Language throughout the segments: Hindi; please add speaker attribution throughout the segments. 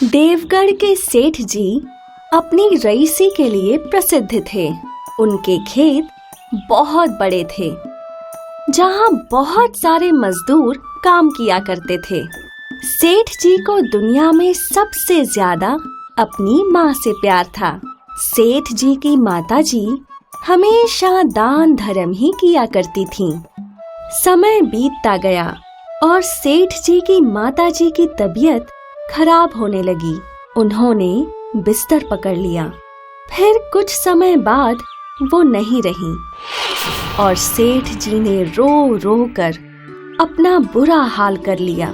Speaker 1: देवगढ़ के सेठ जी अपनी रईसी के लिए प्रसिद्ध थे। उनके खेत बहुत बड़े थे, जहाँ बहुत सारे मजदूर काम किया करते थे। सेठ जी को दुनिया में सबसे ज्यादा अपनी माँ से प्यार था। सेठ जी की माताजी हमेशा दान धर्म ही किया करती थीं। समय बीतता गया और सेठ जी की माताजी की तबीयत खराब होने लगी। उन्होंने बिस्तर पकड़ लिया। फिर कुछ समय बाद वो नहीं रहीं और सेठ जी ने रो रो कर अपना बुरा हाल कर लिया।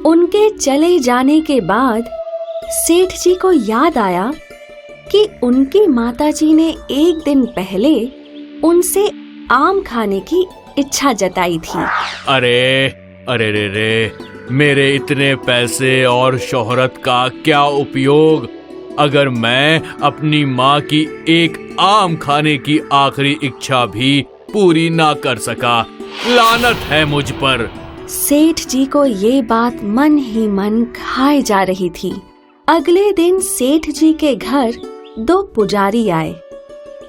Speaker 1: उनके चले जाने के बाद सेठ जी को याद आया कि उनकी माताजी ने एक दिन पहले उनसे आम खाने की इच्छा जताई थी।
Speaker 2: अरे अरे रे, मेरे इतने पैसे और शोहरत का क्या उपयोग अगर मैं अपनी माँ की एक आम खाने की आखिरी इच्छा भी पूरी ना कर सका। लानत है मुझ पर।
Speaker 1: सेठ जी को ये बात मन ही मन खाए जा रही थी। अगले दिन सेठ जी के घर 2 पुजारी आए,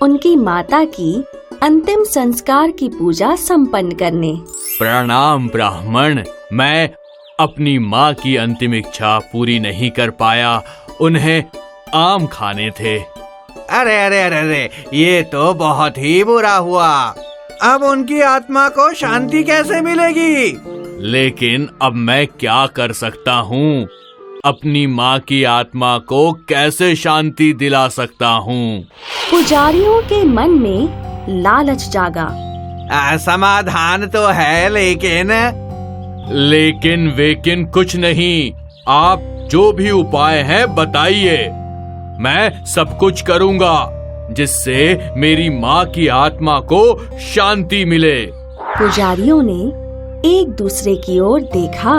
Speaker 1: उनकी माता की अंतिम संस्कार की पूजा संपन्न करने।
Speaker 2: प्रणाम ब्राह्मण, मैं अपनी माँ की अंतिम इच्छा पूरी नहीं कर पाया। उन्हें आम खाने थे।
Speaker 3: अरे अरे अरे अरे, ये तो बहुत ही बुरा हुआ। अब उनकी आत्मा को शांति कैसे मिलेगी?
Speaker 2: लेकिन अब मैं क्या कर सकता हूँ? अपनी माँ की आत्मा को कैसे शांति दिला सकता हूँ?
Speaker 1: पुजारियों के मन में लालच जागा।
Speaker 3: समाधान तो है,
Speaker 2: लेकिन वेकिन कुछ नहीं। आप जो भी उपाय है बताइए, मैं सब कुछ करूँगा जिससे मेरी माँ की आत्मा को शांति मिले।
Speaker 1: पुजारियों ने एक दूसरे की ओर देखा।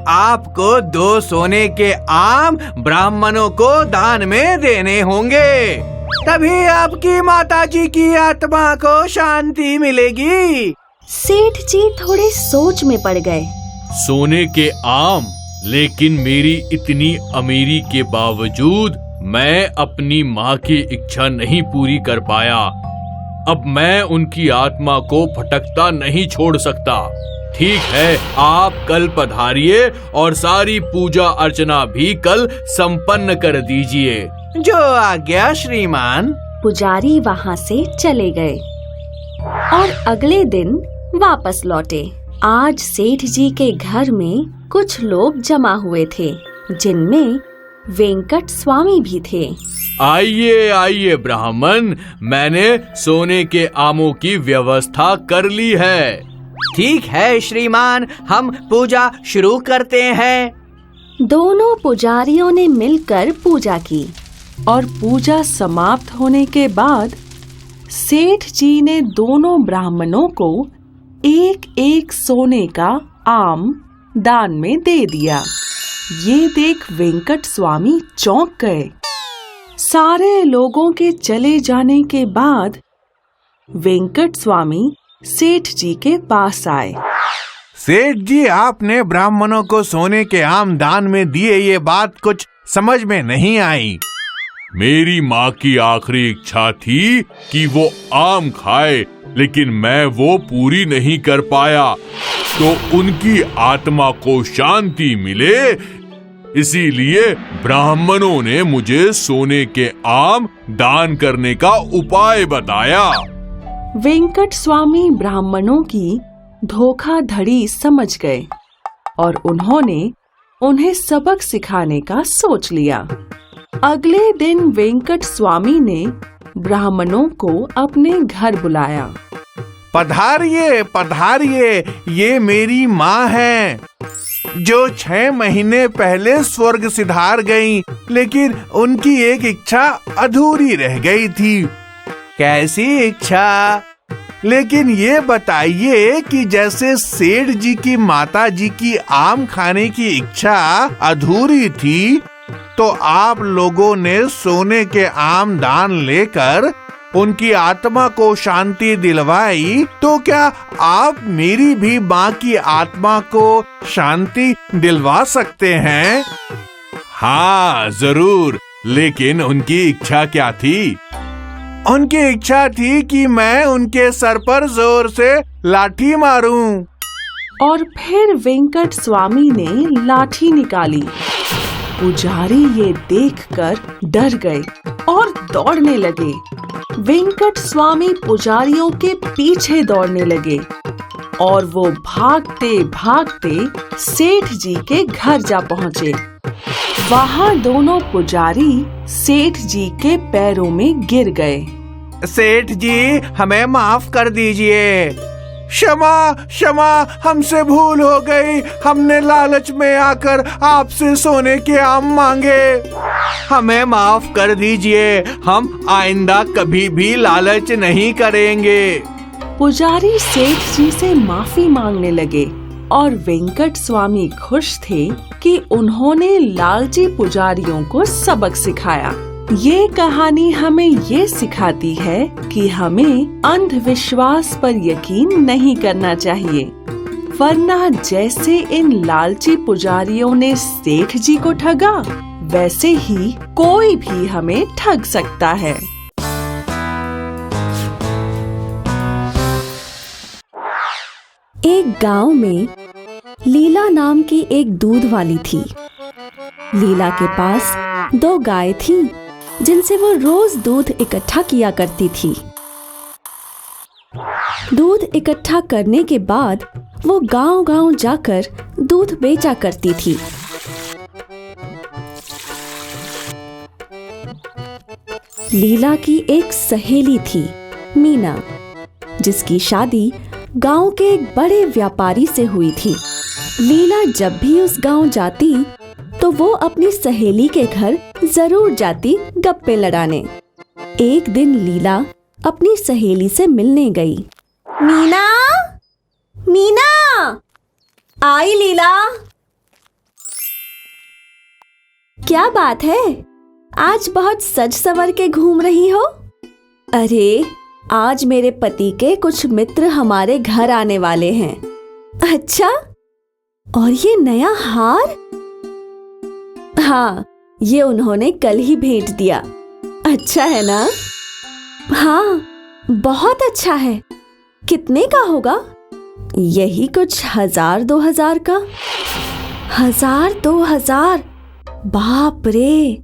Speaker 3: आपको 2 सोने के आम ब्राह्मणों को दान में देने होंगे, तभी आपकी माताजी की आत्मा को शांति मिलेगी।
Speaker 1: सेठ जी थोड़े सोच में पड़ गए।
Speaker 2: सोने के आम? लेकिन मेरी इतनी अमीरी के बावजूद मैं अपनी माँ की इच्छा नहीं पूरी कर पाया। अब मैं उनकी आत्मा को भटकता नहीं छोड़ सकता। ठीक है, आप कल पधारिए और सारी पूजा अर्चना भी कल संपन्न कर दीजिए।
Speaker 3: जो आज्ञा श्रीमान।
Speaker 1: पुजारी वहाँ से चले गए और अगले दिन वापस लौटे। आज सेठ जी के घर में कुछ लोग जमा हुए थे, जिनमें वेंकट स्वामी भी थे।
Speaker 2: आइए आइए ब्राह्मण, मैंने सोने के आमों की व्यवस्था कर ली है।
Speaker 3: ठीक है श्रीमान, हम पूजा शुरू करते हैं।
Speaker 1: दोनों पुजारियों ने मिलकर पूजा की और पूजा समाप्त होने के बाद सेठ जी ने दोनों ब्राह्मणों को एक एक सोने का आम दान में दे दिया। ये देख वेंकट स्वामी चौंक गए। सारे लोगों के चले जाने के बाद वेंकट स्वामी सेठ जी के पास आए।
Speaker 4: सेठ जी, आपने ब्राह्मणों को सोने के आम दान में दिए, ये बात कुछ समझ में नहीं आई।
Speaker 2: मेरी माँ की आखिरी इच्छा थी कि वो आम खाए, लेकिन मैं वो पूरी नहीं कर पाया। तो उनकी आत्मा को शांति मिले, इसीलिए ब्राह्मणों ने मुझे सोने के आम दान करने का उपाय बताया।
Speaker 1: वेंकट स्वामी ब्राह्मणों की धोखाधड़ी समझ गए और उन्होंने उन्हें सबक सिखाने का सोच लिया। अगले दिन वेंकट स्वामी ने ब्राह्मणों को अपने घर बुलाया।
Speaker 4: पधारिए पधारिए, ये मेरी माँ है जो 6 महीने पहले स्वर्ग सिधार गईं, लेकिन उनकी एक इच्छा अधूरी रह गई थी।
Speaker 3: कैसी इच्छा?
Speaker 4: लेकिन ये बताइए कि जैसे सेठ जी की माता जी की आम खाने की इच्छा अधूरी थी, तो आप लोगों ने सोने के आम दान लेकर उनकी आत्मा को शांति दिलवाई, तो क्या आप मेरी भी माँ की आत्मा को शांति दिलवा सकते हैं? हाँ जरूर, लेकिन उनकी इच्छा क्या थी? उनकी इच्छा थी कि मैं उनके सर पर जोर से लाठी मारूं।
Speaker 1: और फिर वेंकट स्वामी ने लाठी निकाली। पुजारी ये देखकर डर गए और दौड़ने लगे। वेंकट स्वामी पुजारियों के पीछे दौड़ने लगे और वो भागते भागते सेठ जी के घर जा पहुंचे। वहां दोनों पुजारी सेठ जी के पैरों में गिर गए।
Speaker 3: सेठ जी, हमें माफ कर दीजिए।
Speaker 4: क्षमा क्षमा, हमसे भूल हो गई। हमने लालच में आकर आपसे सोने के आम मांगे।
Speaker 3: हमें माफ कर दीजिए, हम आइंदा कभी भी लालच नहीं करेंगे।
Speaker 1: पुजारी सेठ जी से माफी मांगने लगे और वेंकट स्वामी खुश थे कि उन्होंने लालची पुजारियों को सबक सिखाया। ये कहानी हमें ये सिखाती है कि हमें अंधविश्वास पर यकीन नहीं करना चाहिए, वरना जैसे इन लालची पुजारियों ने सेठ जी को ठगा, वैसे ही कोई भी हमें ठग सकता है। एक गांव में लीला नाम की एक दूध वाली थी। लीला के पास 2 गाय थी जिनसे वो रोज दूध इकट्ठा किया करती थी। दूध इकट्ठा करने के बाद वो गांव-गांव जाकर दूध बेचा करती थी। लीला की एक सहेली थी, मीना, जिसकी शादी गांव के एक बड़े व्यापारी से हुई थी। लीला जब भी उस गांव जाती तो वो अपनी सहेली के घर जरूर जाती गप्पे लड़ाने। एक दिन लीला अपनी सहेली से मिलने गई। मीना, मीना, आई लीला। क्या बात है, आज बहुत सज संवर के घूम रही हो? अरे, आज मेरे पति के कुछ मित्र हमारे घर आने वाले हैं। अच्छा, और ये नया हार? हाँ, ये उन्होंने कल ही भेंट दिया। अच्छा है ना? हाँ, बहुत अच्छा है। कितने का होगा? यही कुछ 1000-2000 का। 1000-2000? बाप रे,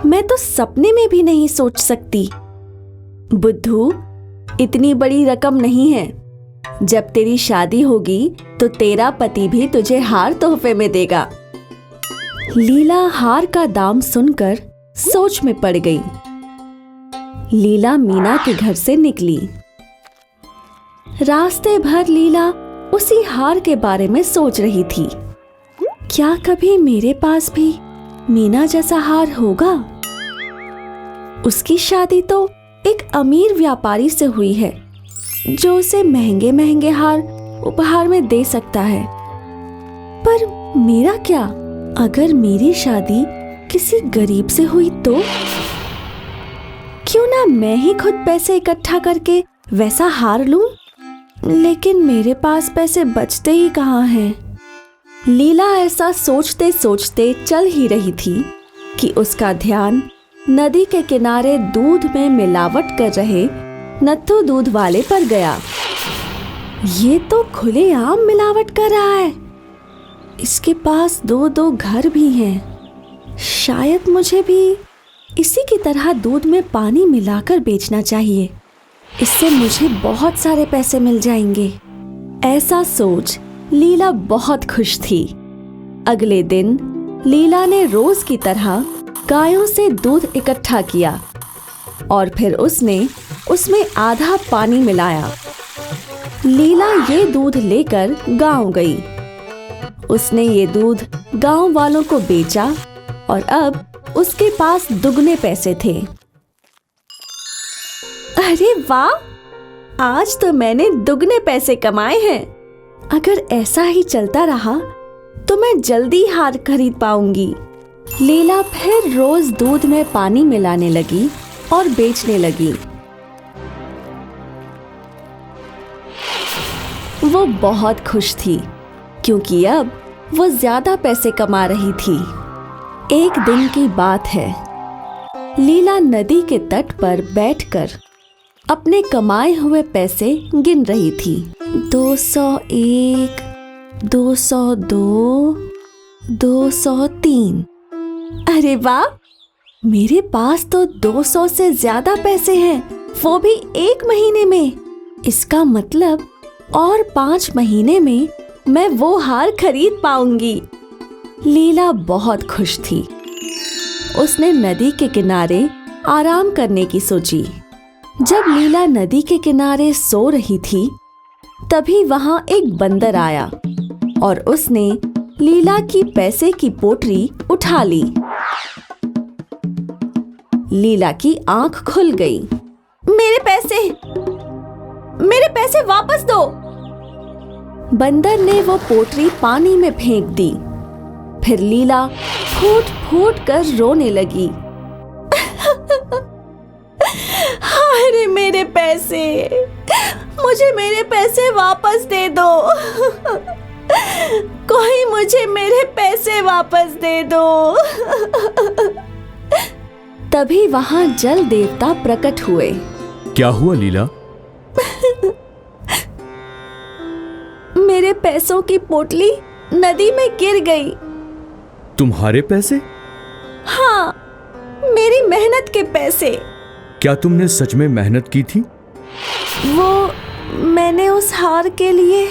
Speaker 1: मैं तो सपने में भी नहीं सोच सकती। बुद्धू, इतनी बड़ी रकम नहीं है। जब तेरी शादी होगी तो तेरा पति भी तुझे हार तोहफे में देगा। लीला हार का दाम सुनकर सोच में पड़ गई। लीला मीना के घर से निकली। रास्ते भर लीला उसी हार के बारे में सोच रही थी। क्या कभी मेरे पास भी मीना जैसा हार होगा? उसकी शादी तो एक अमीर व्यापारी से हुई है, जो उसे महंगे महंगे हार उपहार में दे सकता है। पर मेरा क्या? अगर मेरी शादी किसी गरीब से हुई तो? क्यों ना मैं ही खुद पैसे इकट्ठा करके वैसा हार लूं? लेकिन मेरे पास पैसे बचते ही कहाँ हैं। लीला ऐसा सोचते सोचते चल ही रही थी कि उसका ध्यान नदी के किनारे दूध में मिलावट कर रहे नत्थू दूध वाले पर गया। ये तो खुलेआम मिलावट कर रहा है। इसके पास 2-2 घर भी हैं। शायद मुझे भी इसी की तरह दूध में पानी मिलाकर बेचना चाहिए। इससे मुझे बहुत सारे पैसे मिल जाएंगे। ऐसा सोच लीला बहुत खुश थी। अगले दिन लीला ने रोज की तरह गायों से दूध इकट्ठा किया और फिर उसने उसमें आधा पानी मिलाया। लीला ये दूध लेकर गांव गई। उसने ये दूध गांव वालों को बेचा और अब उसके पास दुगने पैसे थे। अरे वाह, आज तो मैंने दुगने पैसे कमाए हैं। अगर ऐसा ही चलता रहा तो मैं जल्दी हार खरीद पाऊंगी। लीला फिर रोज दूध में पानी मिलाने लगी और बेचने लगी। वो बहुत खुश थी क्योंकि अब वो ज्यादा पैसे कमा रही थी। एक दिन की बात है। लीला नदी के तट पर बैठकर अपने कमाए हुए पैसे गिन रही थी। 201, 202, 203। अरे वाह, मेरे पास तो 200 से ज्यादा पैसे हैं, वो भी एक महीने में। इसका मतलब और 5 महीने में मैं वो हार खरीद पाऊंगी। लीला बहुत खुश थी। उसने नदी के किनारे आराम करने की सोची। जब लीला नदी के किनारे सो रही थी, तभी वहां एक बंदर आया और उसने लीला की पैसे की पोटली उठा ली। लीला की आंख खुल गई। मेरे पैसे वापस दो! बंदर ने वो पोटली पानी में फेंक दी। फिर लीला फूट फूट कर रोने लगी। अरे मेरे पैसे, मुझे मेरे पैसे वापस दे दो। कोई मुझे मेरे पैसे वापस दे दो। तभी वहां जल देवता प्रकट हुए।
Speaker 2: क्या हुआ लीला?
Speaker 1: मेरे पैसों की पोटली नदी में गिर गई।
Speaker 2: तुम्हारे पैसे?
Speaker 1: हाँ, मेरी मेहनत के पैसे।
Speaker 2: क्या तुमने सच में मेहनत की थी?
Speaker 1: वो मैंने उस हार के लिए।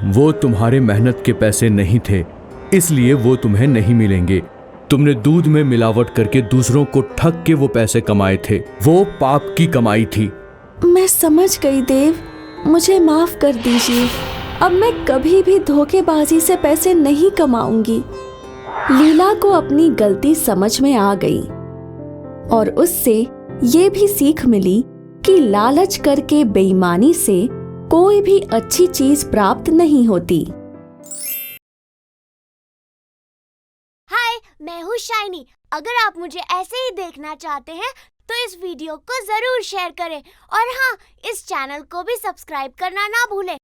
Speaker 2: वो तुम्हारे मेहनत के पैसे नहीं थे, इसलिए वो तुम्हें नहीं मिलेंगे। तुमने दूध में मिलावट करके दूसरों को ठग के वो पैसे कमाए थे। वो पाप की कमाई थी।
Speaker 1: मैं समझ गई देव, मुझे माफ कर दीजिए। अब मैं कभी भी धोखेबाजी से पैसे नहीं कमाऊंगी। लीला को अपनी गलती समझ में आ गई और उससे ये भी सीख मिली कि लालच करके बेईमानी से कोई भी अच्छी चीज प्राप्त नहीं होती।
Speaker 5: हाय, मैं हूँ शाइनी। अगर आप मुझे ऐसे ही देखना चाहते हैं तो इस वीडियो को जरूर शेयर करें और हाँ, इस चैनल को भी सब्सक्राइब करना ना भूलें